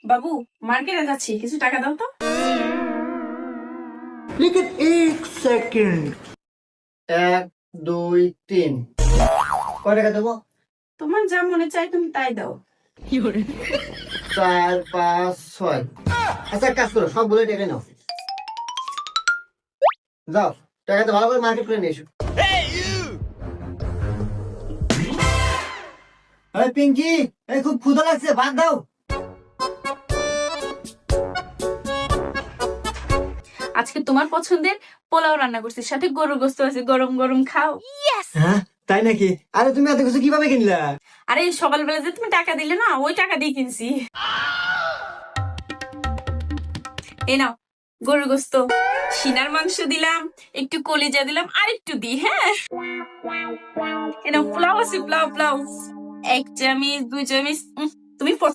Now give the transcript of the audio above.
বাবু, মার্কেটে যাচ্ছি, কিছু টাকা দাও তো। लेकिन एक सेकंड 1 2 3 কয় টাকা দেবো? তোমার যা মনে চাই তুমি তাই দাও। 4 5 6 আচ্ছা এক কাজ করো সবগুলো টাকা নাও যাও টাকাটা ভালো করে মার্কেট করে নিয়ে এসো এই পিঙ্কি এই খুব ক্ষুধা লাগছে ভাত দাও আজকে তোমার পছন্দের পোলাও রান্না করছি, সাথে গরুর গোস্ত আছে, গরম গরম খাও। হ্যাঁ তাই নাকি আরে তুমি এত কিছু কিভাবে কিনলা আরে সকালবেলা যে তুমি টাকা দিলে না, ওই টাকা দিয়ে কিনছি। এই নাও গরুর গোস্ত, সিনার মাংস দিলাম, একটু কলিজা দিলাম, আর একটু দিই। হ্যাঁ, এই নাও পোলাও আছে, পোলাও পোলাও 1 চামচ 2 চামচ। তুমি